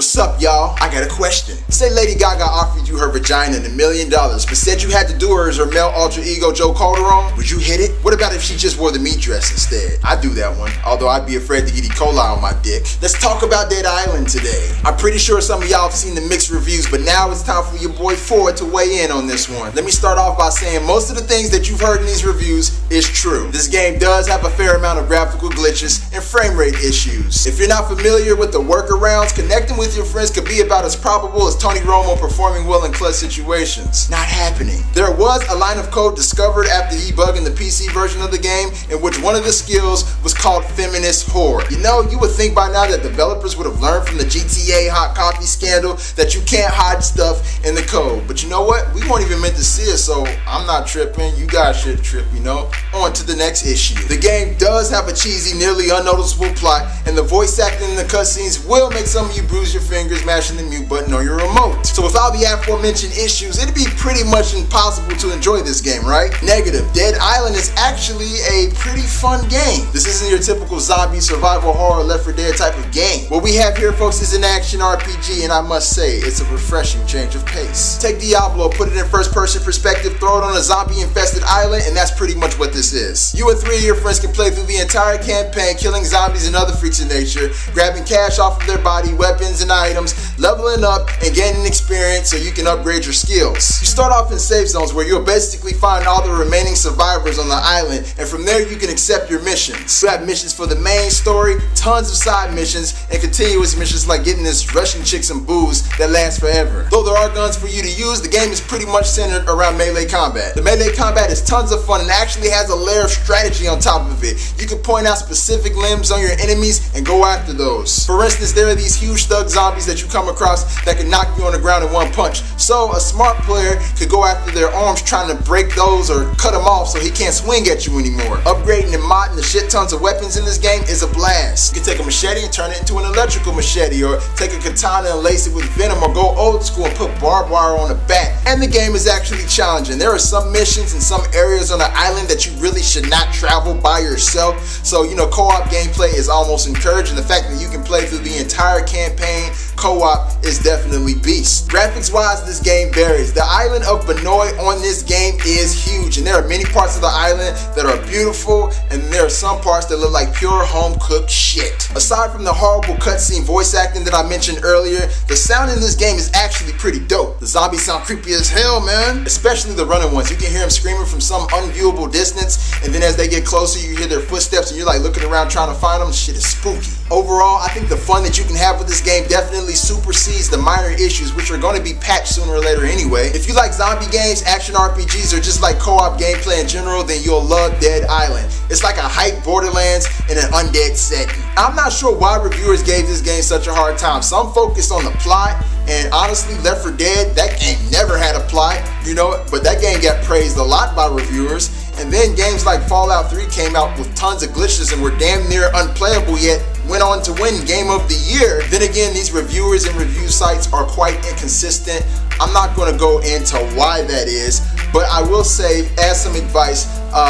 What's up, y'all? I got a question. Say Lady Gaga offered you her vagina and $1 million, but said you had to do her as her male alter ego Joe Calderon. Would you hit it? What about if she just wore the meat dress instead? I'd do that one, although I'd be afraid to get E. coli on my dick. Let's talk about Dead Island today. I'm pretty sure some of y'all have seen the mixed reviews, but now it's time for your boy Ford to weigh in on this one. Let me start off by saying most of the things that you've heard in these reviews is true. This game does have a fair amount of graphical glitches and frame rate issues. If you're not familiar with the workarounds, connecting with your friends could be about as probable as Tony Romo performing well in clutch situations. Not happening. There was a line of code discovered after debugging the PC version of the game in which one of the skills was called feminist whore. You know, you would think by now that developers would have learned from the GTA hot coffee scandal that you can't hide stuff in the code. But you know what? We weren't even meant to see it, so I'm not tripping. You guys should trip, you know? On to the next issue. The game does have a cheesy, nearly unnoticeable plot, and the voice acting in the cutscenes will make some of you bruise your fingers mashing the mute button on your remote. So with all the aforementioned issues, it'd be pretty much impossible to enjoy this game, right? Negative. Dead Island is actually a pretty fun game. This isn't your typical zombie survival horror Left 4 Dead type of game. What we have here, folks, is an action RPG, and I must say, it's a refreshing change of pace. Take Diablo, put it in first-person perspective, throw it on a zombie-infested island, and that's pretty much what this is. You and 3 of your friends can play through the entire campaign, killing zombies and other freaks of nature, grabbing cash off of their body, weapons and items, leveling up and gaining experience so you can upgrade your skills. You start off in safe zones where you'll basically find all the remaining survivors on the island, and from there you can accept your missions. You have missions for the main story, tons of side missions, and continuous missions like getting this Russian chick some booze that lasts forever. Though there are guns for you to use, the game is pretty much centered around melee combat. The melee combat is tons of fun and actually has a layer of strategy on top of it. You can point out specific limbs on your enemies and go after those. For instance, there are these huge thug zombies that you come across that can knock you on the ground in one punch. So a smart player could go after their arms trying to break those or cut them off so he can't swing at you anymore. Upgrading and modding the shit tons of weapons in this game is a blast. You can take a machete and turn it into an electrical machete, or take a katana and lace it with venom, or go old school and put barbed wire on a bat. And the game is actually challenging. There are some missions in some areas on the island that you really should not travel by yourself. So, you know, co-op gameplay is almost encouraged, and the fact that you can play through the entire campaign co-op is definitely beast. Graphics wise, this game varies. The island of Benoit on this game is huge, and there are many parts of the island that are beautiful, and there are some parts that look like pure home cooked shit. Aside from the horrible cutscene voice acting that I mentioned earlier, the sound in this game is actually pretty dope. The zombies sound creepy as hell, man. Especially the running ones. You can hear them screaming from some unviewable distance, and then as they get closer you hear their footsteps and you're like looking around trying to find them. Shit is spooky. Overall, I think the fun that you can have with this game definitely supersedes the minor issues, which are going to be patched sooner or later anyway. If you like zombie games, action RPGs, or just like co-op gameplay in general, then you'll love Dead Island. It's like a hype Borderlands in an undead setting. I'm not sure why reviewers gave this game such a hard time. Some focused on the plot, and honestly, Left 4 Dead, that game never had a plot, you know, but that game got praised a lot by reviewers. And then games like Fallout 3 came out with tons of glitches and were damn near unplayable, yet went on to win Game of the Year. Then again, these reviewers and review sites are quite inconsistent. I'm not going to go into why that is, but I will say, as some advice,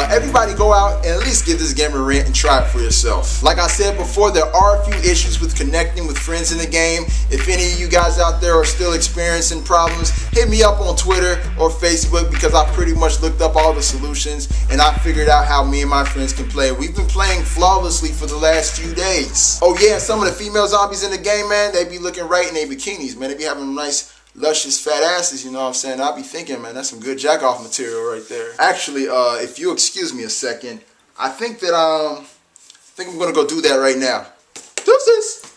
everybody go out and at least give this game a rent and try it for yourself. Like I said before, there are a few issues with connecting with friends in the game. If any of you guys out there are still experiencing problems, hit me up on Twitter or Facebook, because I pretty much looked up all the solutions and I figured out how me and my friends can play. We've been playing flawlessly for the last few days. Oh yeah, some of the female zombies in the game, man, they be looking right in their bikinis, man. They be having nice luscious fat asses, you know what I'm saying? I'll be thinking, man, that's some good jack off material right there. Actually, if you excuse me a second, I think I'm gonna go do that right now. Deuces!